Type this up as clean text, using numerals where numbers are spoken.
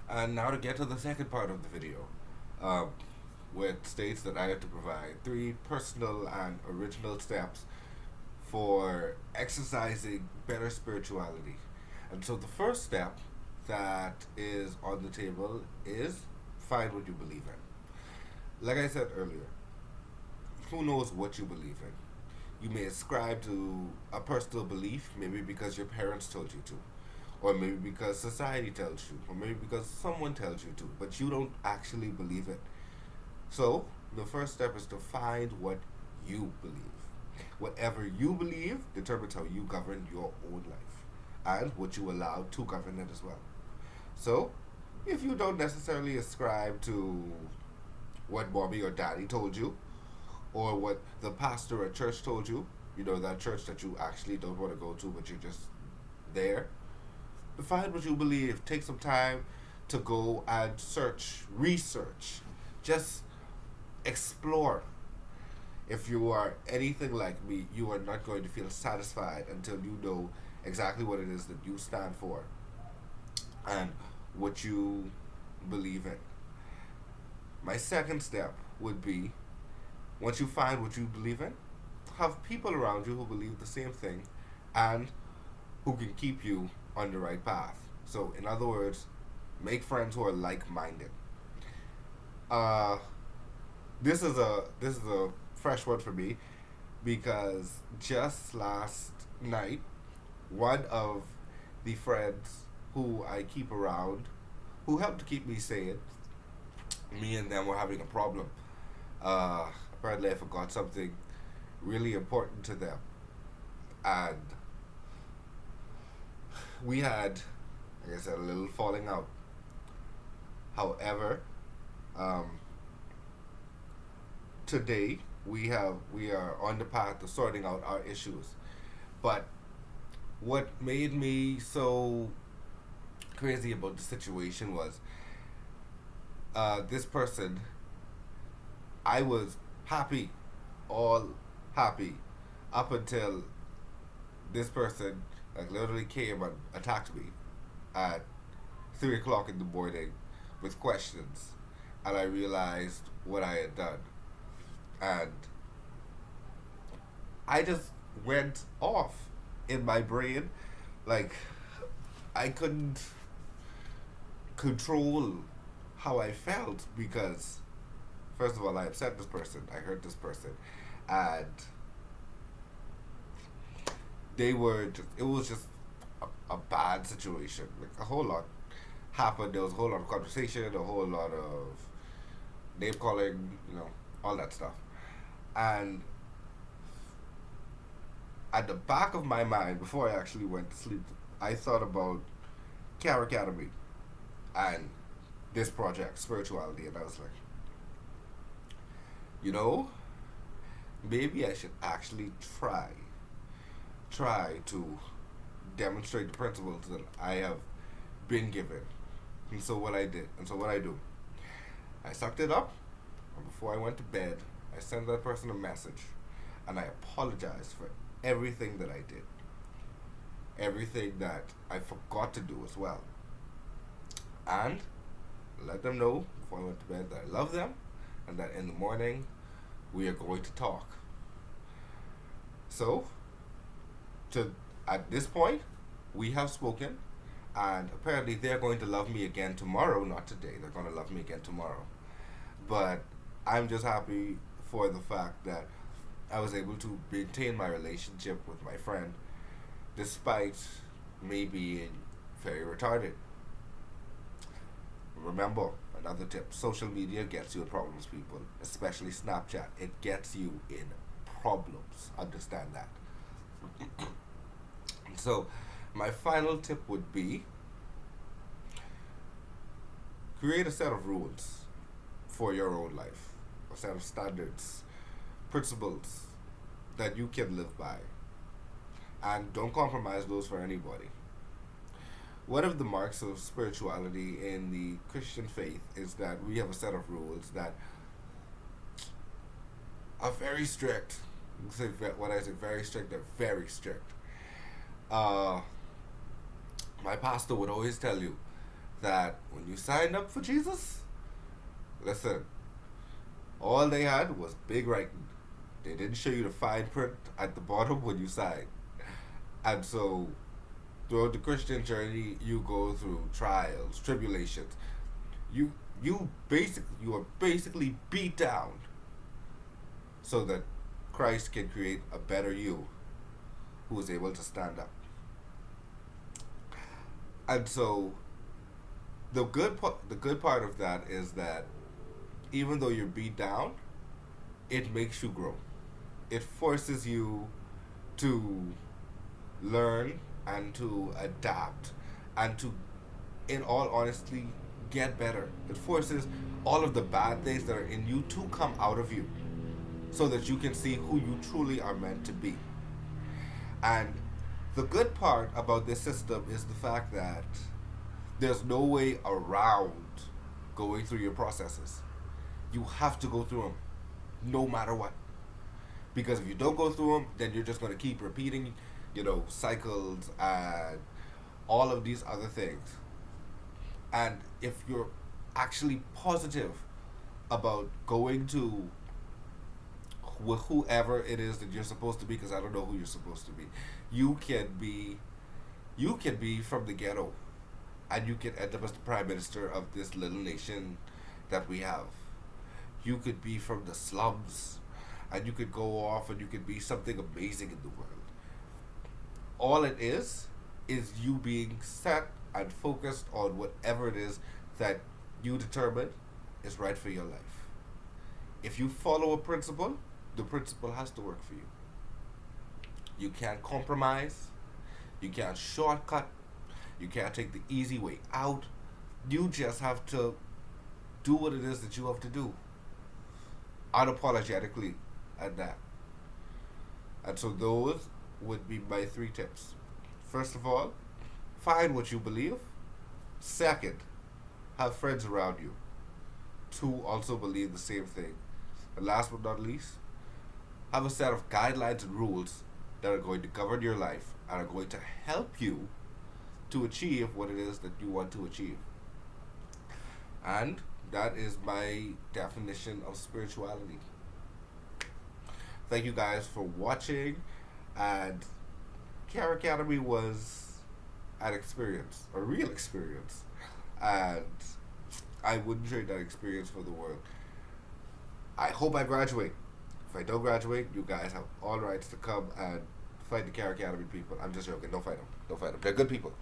And now to get to the second part of the video, um, which states that I have to provide three personal and original steps for exercising better spirituality. And so the first step that is on the table is find what you believe in. Like I said earlier, who knows what you believe in? You may ascribe to a personal belief, maybe because your parents told you to, or maybe because society tells you, or maybe because someone tells you to, but you don't actually believe it. So, the first step is to find what you believe. Whatever you believe determines how you govern your own life and what you allow to govern it as well. So, if you don't necessarily ascribe to what mommy or daddy told you, or what the pastor at church told you, that church that you actually don't want to go to, but you're just there, find what you believe. Take some time to go and search, research, just explore. If you are anything like me, you are not going to feel satisfied until you know exactly what it is that you stand for and what you believe in. My second step would be, once you find what you believe in, have people around you who believe the same thing and who can keep you on the right path. So, in other words, make friends who are like-minded. Uh, this is a fresh one for me because just last night, one of the friends who I keep around, who help to keep me sane, me and them were having a problem. Uh, Apparently, I forgot something really important to them, and we had, like I said, a little falling out. However, um, today we are on the path to sorting out our issues. But what made me so crazy about the situation was this person. I was happy, all happy, up until this person like literally came and attacked me at 3 o'clock in the morning with questions, and I realized what I had done, and I just went off in my brain, like I couldn't control how I felt because first of all I upset this person, I hurt this person, and it was just a bad situation. Like a whole lot happened. There was a whole lot of conversation, a whole lot of name calling, all that stuff. And at the back of my mind, before I actually went to sleep, I thought about Char'Academy and this project, spirituality, and I was like, you know, maybe I should actually try to demonstrate the principles that I have been given. And so what I did, and so what I do, I sucked it up, and before I went to bed, I sent that person a message, and I apologized for everything that I did, everything that I forgot to do as well, and let them know before I went to bed that I love them, and that in the morning we are going to talk. So, to at this point, we have spoken, and apparently they're going to love me again tomorrow, not today. They're going to love me again tomorrow. But I'm just happy for the fact that I was able to maintain my relationship with my friend despite me being very retarded. Remember, another tip, social media gets you in problems, people, especially Snapchat. It gets you in problems. Understand that. So, my final tip would be create a set of rules for your own life, a set of standards, principles that you can live by, and don't compromise those for anybody. One of the marks of spirituality in the Christian faith is that we have a set of rules that are very strict. When I say very strict, they're very strict. Uh, my pastor would always tell you that when you signed up for Jesus, listen, all they had was big writing. They didn't show you the fine print at the bottom when you signed. And so, throughout the Christian journey, you go through trials, tribulations. You are basically beat down so that Christ can create a better you who is able to stand up. And so the good part of that is that even though you're beat down, it makes you grow. It forces you to learn and to adapt and to, in all honesty, get better. It forces all of the bad things that are in you to come out of you so that you can see who you truly are meant to be. And the good part about this system is the fact that there's no way around going through your processes. You have to go through them no matter what. Because if you don't go through them, then you're just going to keep repeating, cycles and all of these other things. And if you're actually positive about going to whoever it is that you're supposed to be, because I don't know who you're supposed to be, you can be from the ghetto, and you can end up as the prime minister of this little nation that we have. You could be from the slums, and you could go off and you could be something amazing in the world. All it is you being set and focused on whatever it is that you determine is right for your life. If you follow a principle, the principle has to work for you. You can't compromise. You can't shortcut. You can't take the easy way out. You just have to do what it is that you have to do. Unapologetically at that. And so those would be my 3 tips. First of all, find what you believe. Second, have friends around you who also believe the same thing. And last but not least, have a set of guidelines and rules that are going to govern your life and are going to help you to achieve what it is that you want to achieve. And that is my definition of spirituality. Thank you guys for watching, and Char'Academy was an experience, a real experience, and I wouldn't trade that experience for the world. I hope I graduate. If I don't graduate, you guys have all rights to come and fight the Char'Academy people. I'm just joking. Don't fight them. Don't fight them. They're good people.